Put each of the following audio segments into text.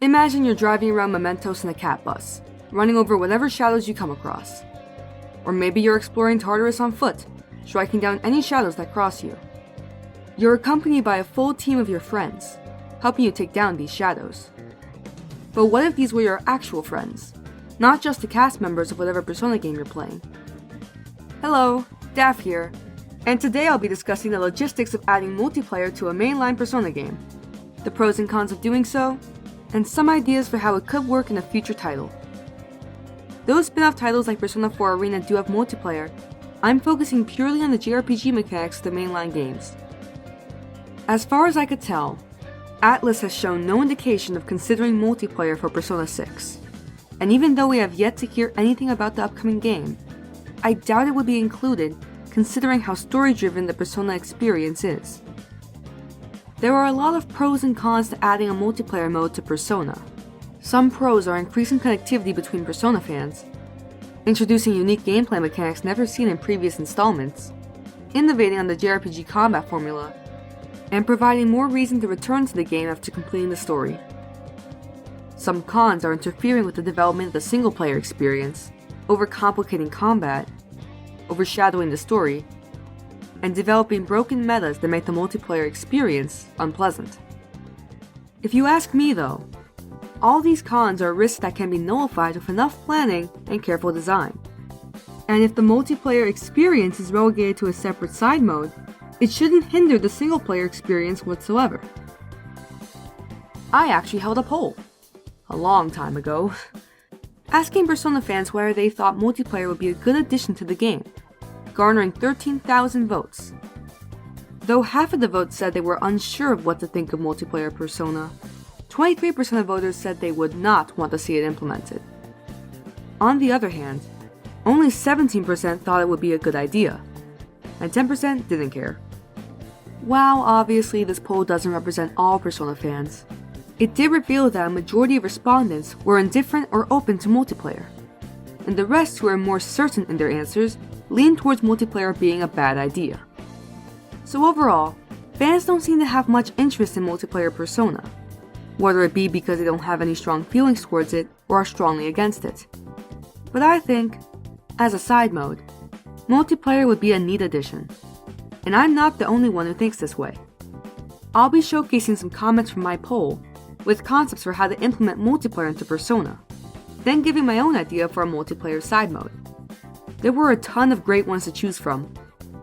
Imagine you're driving around Mementos in a cat bus, running over whatever shadows you come across. Or maybe you're exploring Tartarus on foot, striking down any shadows that cross you. You're accompanied by a full team of your friends, helping you take down these shadows. But what if these were your actual friends, not just the cast members of whatever Persona game you're playing? Hello, Daff here, and today I'll be discussing the logistics of adding multiplayer to a mainline Persona game, the pros and cons of doing so, and some ideas for how it could work in a future title. Though spin-off titles like Persona 4 Arena do have multiplayer, I'm focusing purely on the JRPG mechanics of the mainline games. As far as I could tell, Atlus has shown no indication of considering multiplayer for Persona 6, and even though we have yet to hear anything about the upcoming game, I doubt it would be included considering how story-driven the Persona experience is. There are a lot of pros and cons to adding a multiplayer mode to Persona. Some pros are increasing connectivity between Persona fans, introducing unique gameplay mechanics never seen in previous installments, innovating on the JRPG combat formula, and providing more reason to return to the game after completing the story. Some cons are interfering with the development of the single-player experience, overcomplicating combat, overshadowing the story, and developing broken metas that make the multiplayer experience unpleasant. If you ask me though, all these cons are risks that can be nullified with enough planning and careful design. And if the multiplayer experience is relegated to a separate side mode, it shouldn't hinder the single-player experience whatsoever. I actually held a poll, a long time ago, asking Persona fans whether they thought multiplayer would be a good addition to the game, garnering 13,000 votes. Though half of the votes said they were unsure of what to think of multiplayer Persona, 23% of voters said they would not want to see it implemented. On the other hand, only 17% thought it would be a good idea, and 10% didn't care. While obviously this poll doesn't represent all Persona fans, it did reveal that a majority of respondents were indifferent or open to multiplayer, and the rest who were more certain in their answers leaned towards multiplayer being a bad idea. So overall, fans don't seem to have much interest in multiplayer Persona, whether it be because they don't have any strong feelings towards it or are strongly against it. But I think, as a side mode, multiplayer would be a neat addition, and I'm not the only one who thinks this way. I'll be showcasing some comments from my poll with concepts for how to implement multiplayer into Persona, then giving my own idea for a multiplayer side mode. There were a ton of great ones to choose from,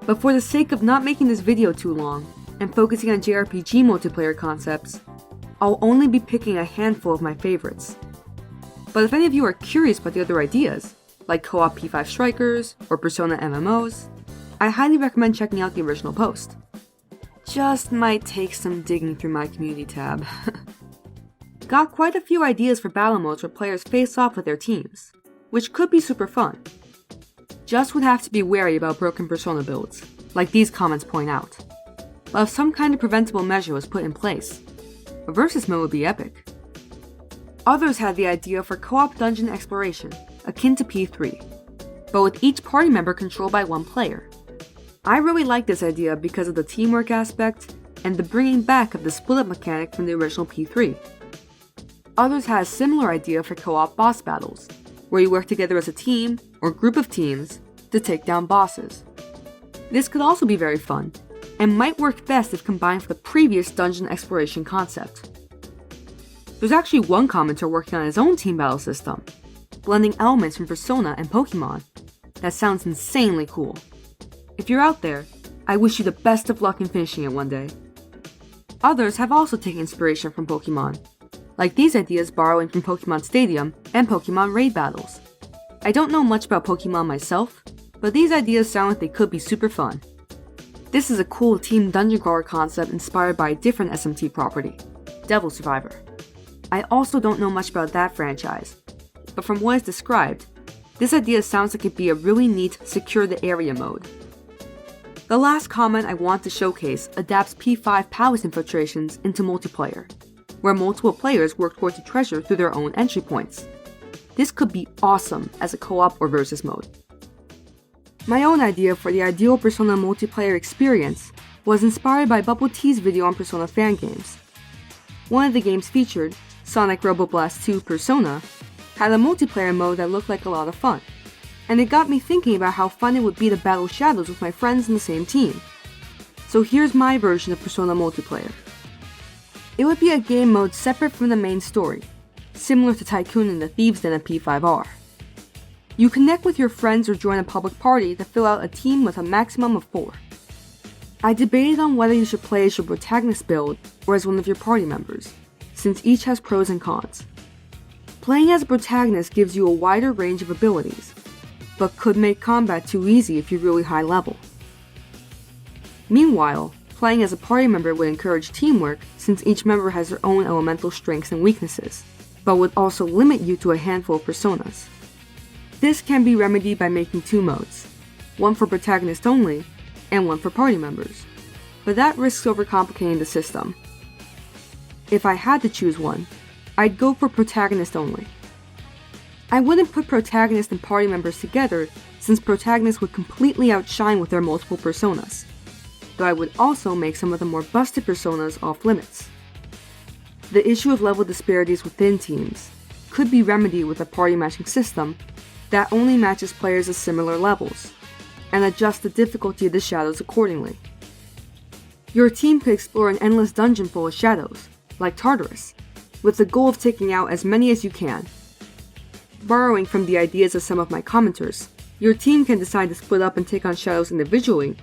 but for the sake of not making this video too long and focusing on JRPG multiplayer concepts, I'll only be picking a handful of my favorites. But if any of you are curious about the other ideas, like co-op P5 Strikers or Persona MMOs, I highly recommend checking out the original post. Just might take some digging through my community tab. Got quite a few ideas for battle modes where players face off with their teams, which could be super fun. Just would have to be wary about broken Persona builds, like these comments point out. But if some kind of preventable measure was put in place, a versus mode would be epic. Others had the idea for co-op dungeon exploration, akin to P3, but with each party member controlled by one player. I really like this idea because of the teamwork aspect and the bringing back of the split-up mechanic from the original P3. Others had a similar idea for co-op boss battles, where you work together as a team or group of teams to take down bosses. This could also be very fun, and might work best if combined with the previous dungeon exploration concept. There's actually one commenter working on his own team battle system, blending elements from Persona and Pokemon. That sounds insanely cool. If you're out there, I wish you the best of luck in finishing it one day. Others have also taken inspiration from Pokemon, like these ideas borrowing from Pokemon Stadium and Pokemon Raid battles. I don't know much about Pokemon myself, but these ideas sound like they could be super fun. This is a cool team dungeon crawler concept inspired by a different SMT property, Devil Survivor. I also don't know much about that franchise, but from what is described, this idea sounds like it'd be a really neat secure the area mode. The last comment I want to showcase adapts P5 palace infiltrations into multiplayer, where multiple players work towards a treasure through their own entry points. This could be awesome as a co-op or versus mode. My own idea for the ideal Persona multiplayer experience was inspired by Bubble T's video on Persona fan games. One of the games featured Sonic Roboblast 2 Persona, had a multiplayer mode that looked like a lot of fun, and it got me thinking about how fun it would be to battle shadows with my friends in the same team. So here's my version of Persona multiplayer. It would be a game mode separate from the main story, similar to Tycoon and the Thieves' Den in P5R. You connect with your friends or join a public party to fill out a team with a maximum of 4. I debated on whether you should play as your protagonist build or as one of your party members, since each has pros and cons. Playing as a protagonist gives you a wider range of abilities, but could make combat too easy if you're really high level. Meanwhile, playing as a party member would encourage teamwork since each member has their own elemental strengths and weaknesses, but would also limit you to a handful of personas. This can be remedied by making 2 modes, one for protagonist only, and one for party members, but that risks overcomplicating the system. If I had to choose one, I'd go for protagonist only. I wouldn't put protagonist and party members together since protagonists would completely outshine with their multiple personas, though I would also make some of the more busted personas off limits. The issue of level disparities within teams could be remedied with a party matching system that only matches players at similar levels, and adjusts the difficulty of the shadows accordingly. Your team could explore an endless dungeon full of shadows, like Tartarus, with the goal of taking out as many as you can. Borrowing from the ideas of some of my commenters, your team can decide to split up and take on shadows individually,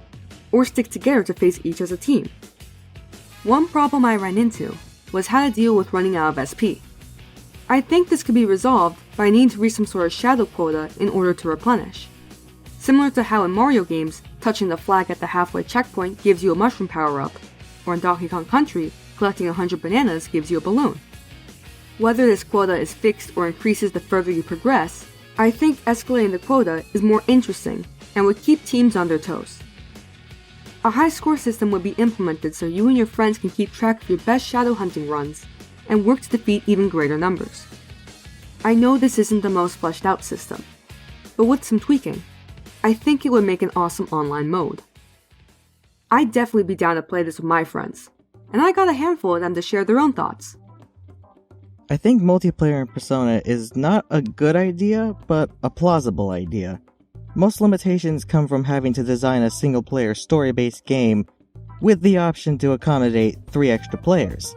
or stick together to face each as a team. One problem I ran into was how to deal with running out of SP. I think this could be resolved by needing to reach some sort of shadow quota in order to replenish. Similar to how in Mario games, touching the flag at the halfway checkpoint gives you a mushroom power-up, or in Donkey Kong Country, collecting 100 bananas gives you a balloon. Whether this quota is fixed or increases the further you progress, I think escalating the quota is more interesting and would keep teams on their toes. A high score system would be implemented so you and your friends can keep track of your best shadow hunting runs and work to defeat even greater numbers. I know this isn't the most fleshed out system, but with some tweaking, I think it would make an awesome online mode. I'd definitely be down to play this with my friends, and I got a handful of them to share their own thoughts. I think multiplayer in Persona is not a good idea, but a plausible idea. Most limitations come from having to design a single-player story-based game with the option to accommodate 3 extra players.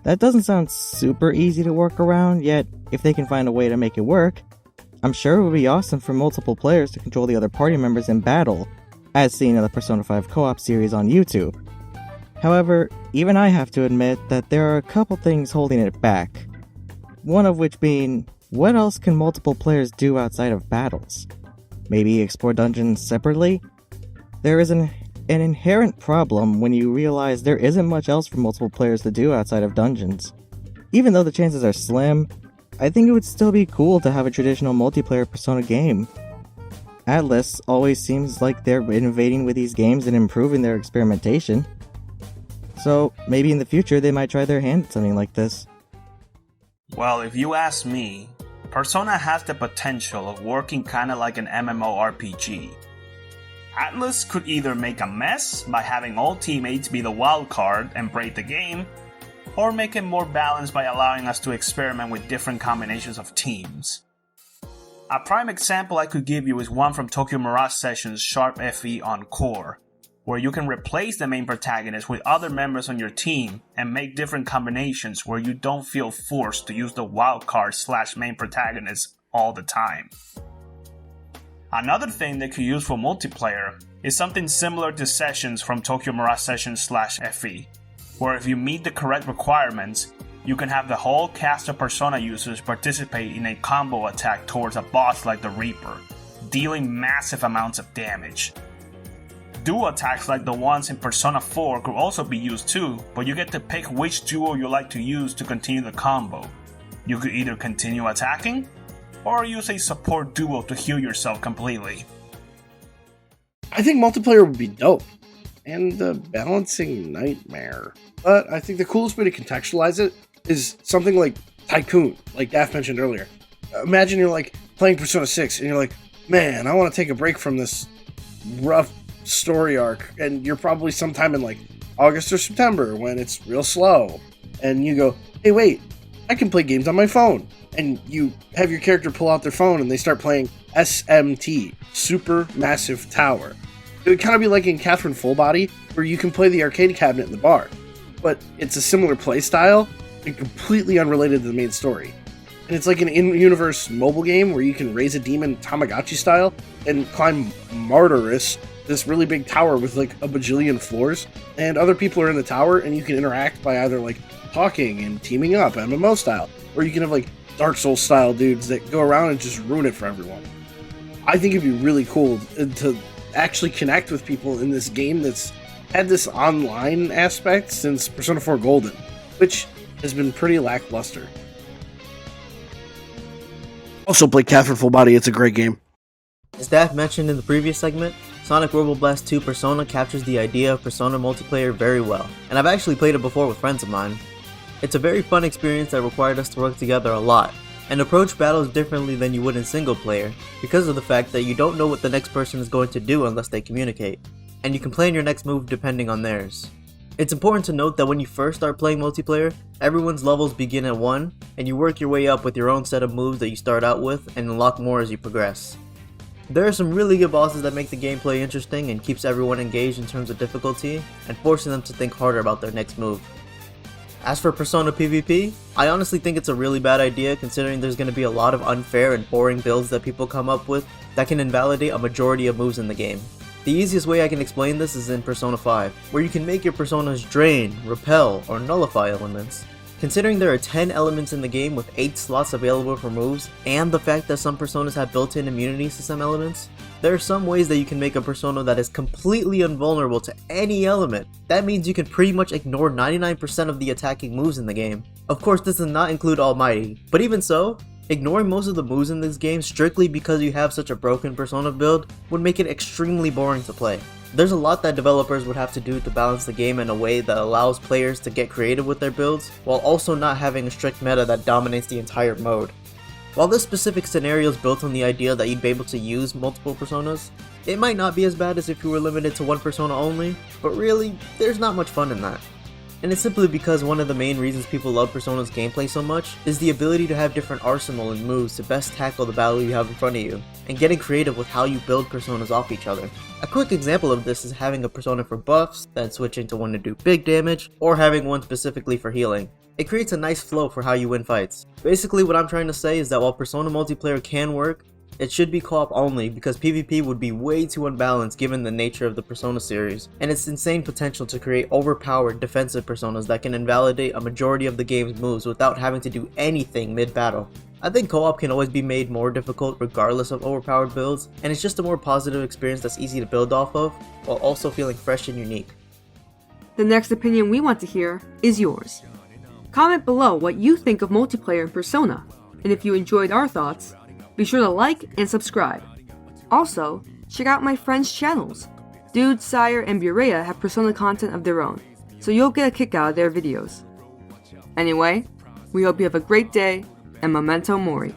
That doesn't sound super easy to work around, yet if they can find a way to make it work, I'm sure it would be awesome for multiple players to control the other party members in battle, as seen in the Persona 5 co-op series on YouTube. However, even I have to admit that there are a couple things holding it back. One of which being, what else can multiple players do outside of battles? Maybe explore dungeons separately? There is an inherent problem when you realize there isn't much else for multiple players to do outside of dungeons. Even though the chances are slim, I think it would still be cool to have a traditional multiplayer Persona game. Atlus always seems like they're innovating with these games and improving their experimentation. So maybe in the future they might try their hand at something like this. Well, if you ask me, Persona has the potential of working kinda like an MMORPG. Atlus could either make a mess by having all teammates be the wild card and break the game, or make it more balanced by allowing us to experiment with different combinations of teams. A prime example I could give you is one from Tokyo Mirage Sessions' Sharp FE on Core, where you can replace the main protagonist with other members on your team and make different combinations where you don't feel forced to use the wildcard / main protagonist all the time. Another thing they could use for multiplayer is something similar to Sessions from Tokyo Mirage Sessions / FE, where if you meet the correct requirements, you can have the whole cast of Persona users participate in a combo attack towards a boss like the Reaper, dealing massive amounts of damage. Duo attacks like the ones in Persona 4 could also be used too, but you get to pick which duo you like to use to continue the combo. You could either continue attacking, or use a support duo to heal yourself completely. I think multiplayer would be dope, and a balancing nightmare. But I think the coolest way to contextualize it is something like Tycoon, like Daft mentioned earlier. Imagine you're like playing Persona 6, and you're like, man, I want to take a break from this rough story arc, and you're probably sometime in like August or September when it's real slow, and you go, hey wait, I can play games on my phone. And you have your character pull out their phone and they start playing SMT, Super Massive Tower. It would kind of be like in Catherine Full Body, where you can play the arcade cabinet in the bar. But it's a similar play style and completely unrelated to the main story. And it's like an in-universe mobile game where you can raise a demon Tamagotchi style and climb Martyrus, this really big tower with like a bajillion floors. And other people are in the tower and you can interact by either like talking and teaming up, MMO style. Or you can have like Dark Souls style dudes that go around and just ruin it for everyone. I think it'd be really cool to actually connect with people in this game that's had this online aspect since Persona 4 Golden, which has been pretty lackluster. Also play Catherine Full Body, it's a great game. As Daph mentioned in the previous segment, Sonic Robo Blast 2 Persona captures the idea of Persona multiplayer very well, and I've actually played it before with friends of mine. It's a very fun experience that required us to work together a lot, and approach battles differently than you would in single player, because of the fact that you don't know what the next person is going to do unless they communicate, and you can plan your next move depending on theirs. It's important to note that when you first start playing multiplayer, everyone's levels begin at 1, and you work your way up with your own set of moves that you start out with and unlock more as you progress. There are some really good bosses that make the gameplay interesting and keeps everyone engaged in terms of difficulty, and forcing them to think harder about their next move. As for Persona PvP, I honestly think it's a really bad idea considering there's going to be a lot of unfair and boring builds that people come up with that can invalidate a majority of moves in the game. The easiest way I can explain this is in Persona 5, where you can make your personas drain, repel, or nullify elements. Considering there are 10 elements in the game with 8 slots available for moves, and the fact that some personas have built-in immunities to some elements, there are some ways that you can make a persona that is completely invulnerable to any element. That means you can pretty much ignore 99% of the attacking moves in the game. Of course, this does not include Almighty, but even so, ignoring most of the moves in this game strictly because you have such a broken persona build would make it extremely boring to play. There's a lot that developers would have to do to balance the game in a way that allows players to get creative with their builds, while also not having a strict meta that dominates the entire mode. While this specific scenario is built on the idea that you'd be able to use multiple personas, it might not be as bad as if you were limited to one persona only, but really, there's not much fun in that. And it's simply because one of the main reasons people love Persona's gameplay so much is the ability to have different arsenal and moves to best tackle the battle you have in front of you, and getting creative with how you build personas off each other. A quick example of this is having a persona for buffs, then switching to one to do big damage, or having one specifically for healing. It creates a nice flow for how you win fights. Basically what I'm trying to say is that while Persona multiplayer can work, it should be co-op only because PvP would be way too unbalanced given the nature of the Persona series, and its insane potential to create overpowered defensive personas that can invalidate a majority of the game's moves without having to do anything mid-battle. I think co-op can always be made more difficult regardless of overpowered builds, and it's just a more positive experience that's easy to build off of, while also feeling fresh and unique. The next opinion we want to hear is yours. Comment below what you think of multiplayer in Persona, and if you enjoyed our thoughts, be sure to like and subscribe. Also, check out my friends' channels. Dude, Sire, and Burea have Persona content of their own, so you'll get a kick out of their videos. Anyway, we hope you have a great day, and Memento Mori.